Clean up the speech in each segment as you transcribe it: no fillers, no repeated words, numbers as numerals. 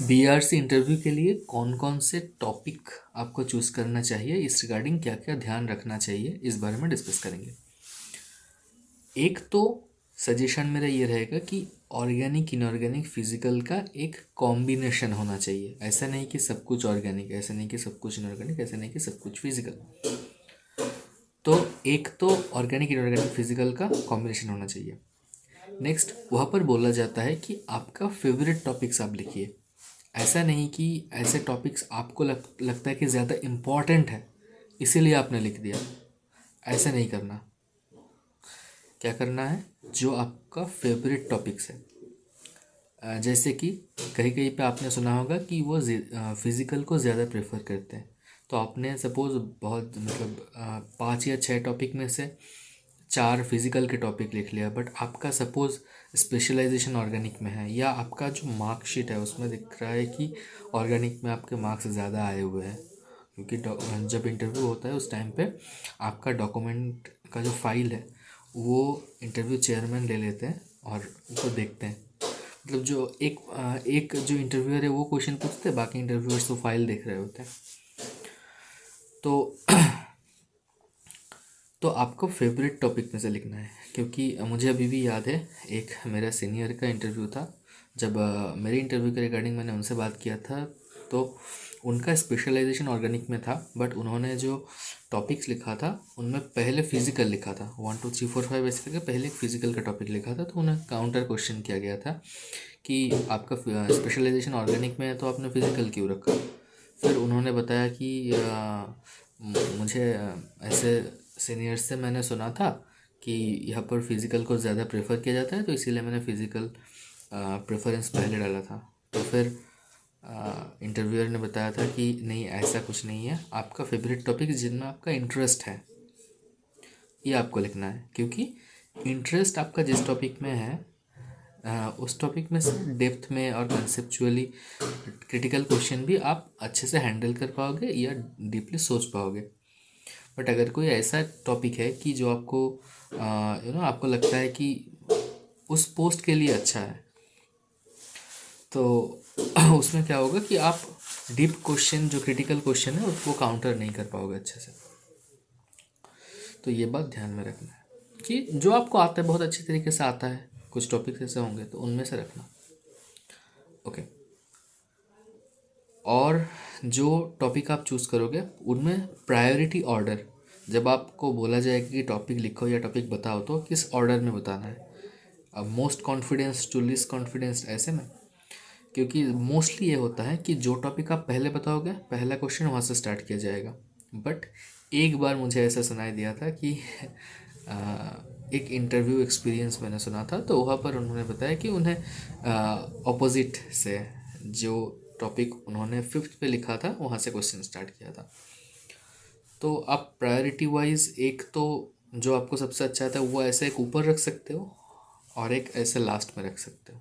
BRC interview के लिए कौन कौन से टॉपिक आपको चूज़ करना चाहिए, इस रिगार्डिंग क्या क्या ध्यान रखना चाहिए, इस बारे में डिस्कस करेंगे। एक तो सजेशन मेरा ये रहेगा कि ऑर्गेनिक इनऑर्गेनिक फिजिकल का एक कॉम्बिनेशन होना चाहिए। ऐसा नहीं कि सब कुछ ऑर्गेनिक, ऐसा नहीं कि सब कुछ इनऑर्गेनिक, ऐसा नहीं कि सब कुछ फिजिकल। तो एक तो ऑर्गेनिक इनऑर्गेनिक फिजिकल का कॉम्बिनेशन होना चाहिए। नेक्स्ट, वहाँ पर बोला जाता है कि आपका फेवरेट टॉपिक्स आप लिखिए। ऐसा नहीं कि ऐसे टॉपिक्स आपको लगता है कि ज़्यादा इम्पॉर्टेंट है इसीलिए आपने लिख दिया। ऐसा नहीं करना। क्या करना है, जो आपका फेवरेट टॉपिक्स है। जैसे कि कहीं कहीं पे आपने सुना होगा कि वो फिज़िकल को ज़्यादा प्रेफर करते हैं। तो आपने सपोज़ बहुत मतलब 5 या 6 टॉपिक में से 4 फिज़िकल के टॉपिक लिख लिया, बट आपका सपोज़ स्पेशलाइजेशन ऑर्गेनिक में है, या आपका जो मार्कशीट है उसमें दिख रहा है कि ऑर्गेनिक में आपके मार्क्स ज़्यादा आए हुए हैं। क्योंकि जब इंटरव्यू होता है उस टाइम पे आपका डॉक्यूमेंट का जो फाइल है वो इंटरव्यू चेयरमैन ले लेते हैं और उसको देखते हैं। मतलब जो एक जो इंटरव्यूअर है वो क्वेश्चन पूछते हैं, बाकी इंटरव्यूअर्स तो फाइल देख रहे होते हैं। तो तो आपको फेवरेट टॉपिक में से लिखना है। क्योंकि मुझे अभी भी याद है, एक मेरा सीनियर का इंटरव्यू था। जब मेरे इंटरव्यू के रिगार्डिंग मैंने उनसे बात किया था, तो उनका स्पेशलाइजेशन ऑर्गेनिक में था, बट उन्होंने जो टॉपिक्स लिखा था उनमें पहले फिजिकल लिखा था। 1 2 3 4 5 ऐसे करके पहले एक फिजिकल का टॉपिक लिखा था। तो उन्हें काउंटर क्वेश्चन किया गया था कि आपका स्पेशलाइजेशन ऑर्गेनिक में है तो आपने फिजिकल क्यों रखा। फिर उन्होंने बताया कि मुझे ऐसे सीनियर्स से मैंने सुना था कि यहाँ पर फिज़िकल को ज़्यादा प्रेफर किया जाता है, तो इसीलिए मैंने फ़िज़िकल प्रेफरेंस पहले डाला था। तो फिर इंटरव्यूअर ने बताया था कि नहीं, ऐसा कुछ नहीं है, आपका फेवरेट टॉपिक जिनमें आपका इंटरेस्ट है ये आपको लिखना है। क्योंकि इंटरेस्ट आपका जिस टॉपिक में है उस टॉपिक में से डेप्थ में और कंसेप्चुअली क्रिटिकल क्वेश्चन भी आप अच्छे से हैंडल कर पाओगे या डीपली सोच पाओगे। बट अगर कोई ऐसा टॉपिक है कि जो आपको आपको लगता है कि उस पोस्ट के लिए अच्छा है, तो उसमें क्या होगा कि आप डीप क्वेश्चन, जो क्रिटिकल क्वेश्चन है वो काउंटर नहीं कर पाओगे अच्छे से। तो ये बात ध्यान में रखना है कि जो आपको आता है, बहुत अच्छी तरीके से आता है, कुछ टॉपिक्स ऐसे होंगे तो उनमें से रखना। ओके। और जो टॉपिक आप चूज़ करोगे उनमें प्रायोरिटी ऑर्डर, जब आपको बोला जाएगा कि टॉपिक लिखो या टॉपिक बताओ तो किस ऑर्डर में बताना है। अब most confidence to least confidence ऐसे में। क्योंकि मोस्टली ये होता है कि जो टॉपिक आप पहले बताओगे पहला क्वेश्चन वहाँ से स्टार्ट किया जाएगा। बट एक बार मुझे ऐसा सुनाई दिया था कि एक इंटरव्यू एक्सपीरियंस मैंने सुना था, तो वहाँ पर उन्होंने बताया कि उन्हें ऑपोजिट से जो टॉपिक उन्होंने 5th पे लिखा था वहाँ से क्वेश्चन स्टार्ट किया था। तो आप प्रायोरिटी वाइज एक तो जो आपको सबसे अच्छा आता है वो ऐसे एक ऊपर रख सकते हो और एक ऐसे लास्ट में रख सकते हो।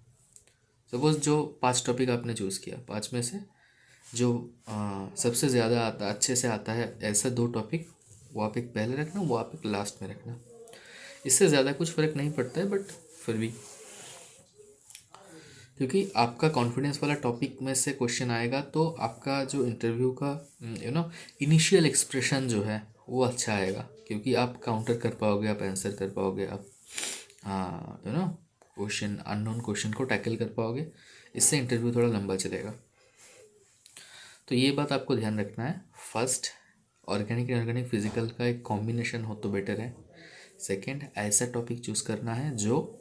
सपोज जो 5 टॉपिक आपने चूज़ किया, 5 में से जो सबसे ज़्यादा आता, अच्छे से आता है, ऐसा 2 टॉपिक वो आप एक पहले रखना, वो आप एक लास्ट में रखना। इससे ज़्यादा कुछ फ़र्क नहीं पड़ता है, बट फिर भी क्योंकि आपका कॉन्फिडेंस वाला टॉपिक में से क्वेश्चन आएगा तो आपका जो इंटरव्यू का इनिशियल एक्सप्रेशन जो है वो अच्छा आएगा। क्योंकि आप काउंटर कर पाओगे, आप आंसर कर पाओगे, आप क्वेश्चन, अननोन क्वेश्चन को टैकल कर पाओगे। इससे इंटरव्यू थोड़ा लंबा चलेगा। तो ये बात आपको ध्यान रखना है। फर्स्ट, ऑर्गेनिक इनऑर्गेनिक फिजिकल का एक कॉम्बिनेशन हो तो बेटर है। सेकंड, ऐसा टॉपिक चूज़ करना है जो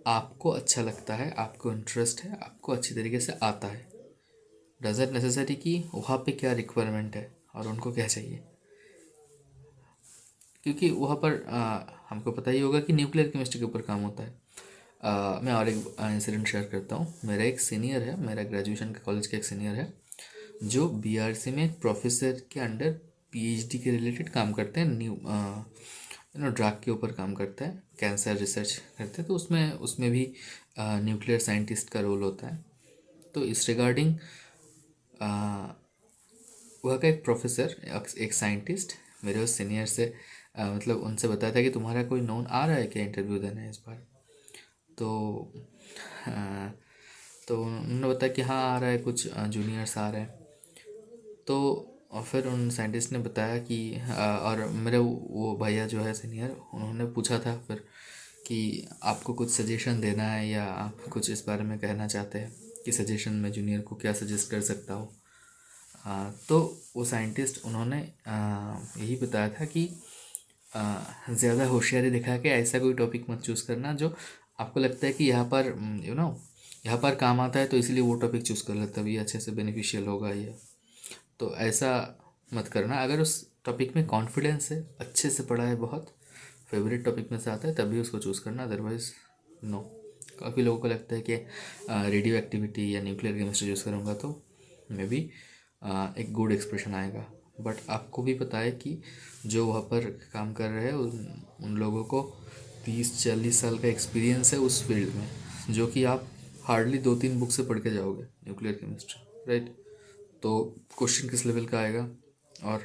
आपको अच्छा लगता है, आपको इंटरेस्ट है, आपको अच्छी तरीके से आता है। डजंट नेसेसरी कि वहाँ पे क्या रिक्वायरमेंट है और उनको क्या चाहिए। क्योंकि वहाँ पर हमको पता ही होगा कि न्यूक्लियर केमिस्ट्री के ऊपर काम होता है। मैं और एक इंसिडेंट शेयर करता हूँ। मेरा एक सीनियर है, मेरा ग्रेजुएशन के कॉलेज का एक सीनियर है, जो बीआरसी में एक प्रोफेसर के अंडर पीएचडी के रिलेटेड काम करते हैं। ड्रग के ऊपर काम करता है, कैंसर रिसर्च करते हैं। तो उसमें उसमें भी न्यूक्लियर साइंटिस्ट का रोल होता है। तो इस रिगार्डिंग वह का एक प्रोफेसर, एक साइंटिस्ट मेरे उस सीनियर से मतलब उनसे बताया था कि तुम्हारा कोई नोन आ रहा है क्या इंटरव्यू देने इस बार। तो तो उन्होंने बताया कि हाँ आ रहा है, कुछ जूनियर्स आ रहे हैं। तो और फिर उन साइंटिस्ट ने बताया कि और मेरे वो भैया जो है सीनियर, उन्होंने पूछा था फिर कि आपको कुछ सजेशन देना है या आप कुछ इस बारे में कहना चाहते हैं कि सजेशन में जूनियर को क्या सजेस्ट कर सकता हूँ। तो वो साइंटिस्ट उन्होंने यही बताया था कि ज़्यादा होशियारी दिखा के ऐसा कोई टॉपिक मत चूज़ करना जो आपको लगता है कि यहाँ पर यहाँ पर काम आता है, तो इसलिए वो टॉपिक चूज़ कर लेता, तभी अच्छे से बेनिफिशियल होगा ये। तो ऐसा मत करना। अगर उस टॉपिक में कॉन्फिडेंस है, अच्छे से पढ़ा है, बहुत फेवरेट टॉपिक में से आता है, तभी उसको चूज़ करना, अदरवाइज़ नो। काफ़ी लोगों को लगता है कि रेडियो एक्टिविटी या न्यूक्लियर केमिस्ट्री चूज़ करूँगा तो मे बी एक गुड एक्सप्रेशन आएगा। बट आपको भी पता है कि जो वहाँ पर काम कर रहे हैं उन लोगों को 30-40 साल का एक्सपीरियंस है उस फील्ड में, जो कि आप हार्डली 2-3 बुक से पढ़ के जाओगे न्यूक्लियर केमिस्ट्री, राइट। तो क्वेश्चन किस लेवल का आएगा और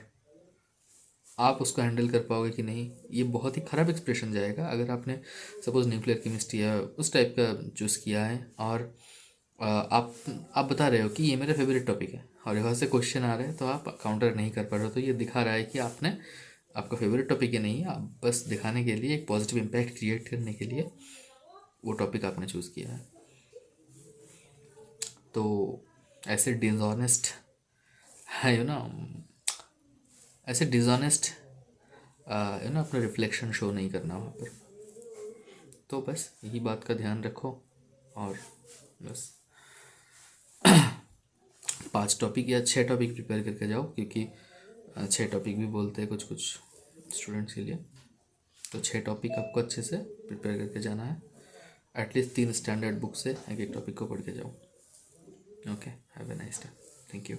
आप उसको हैंडल कर पाओगे कि नहीं, ये बहुत ही ख़राब एक्सप्रेशन जाएगा अगर आपने सपोज़ न्यूक्लियर केमिस्ट्री या उस टाइप का चूज़ किया है और आप बता रहे हो कि ये मेरा फेवरेट टॉपिक है और यहाँ से क्वेश्चन आ रहे हैं तो आप काउंटर नहीं कर पा रहे हो, तो ये दिखा रहा है कि आपका फेवरेट टॉपिक ही नहीं है, आप बस दिखाने के लिए, एक पॉजिटिव इम्पैक्ट क्रिएट करने के लिए वो टॉपिक आपने चूज़ किया है। तो ऐसे डिसऑनेस्ट है ऐसे डिसऑनेस्ट अपना रिफ्लेक्शन शो नहीं करना वहाँ पर। तो बस यही बात का ध्यान रखो और बस 5 टॉपिक या 6 टॉपिक प्रिपेयर करके जाओ, क्योंकि 6 टॉपिक भी बोलते हैं कुछ कुछ स्टूडेंट्स के लिए। तो 6 टॉपिक आपको अच्छे से प्रिपेयर करके जाना है, एटलीस्ट 3 स्टैंडर्ड बुक से एक एक टॉपिक को पढ़ के जाओ। Okay, have a nice day, thank you.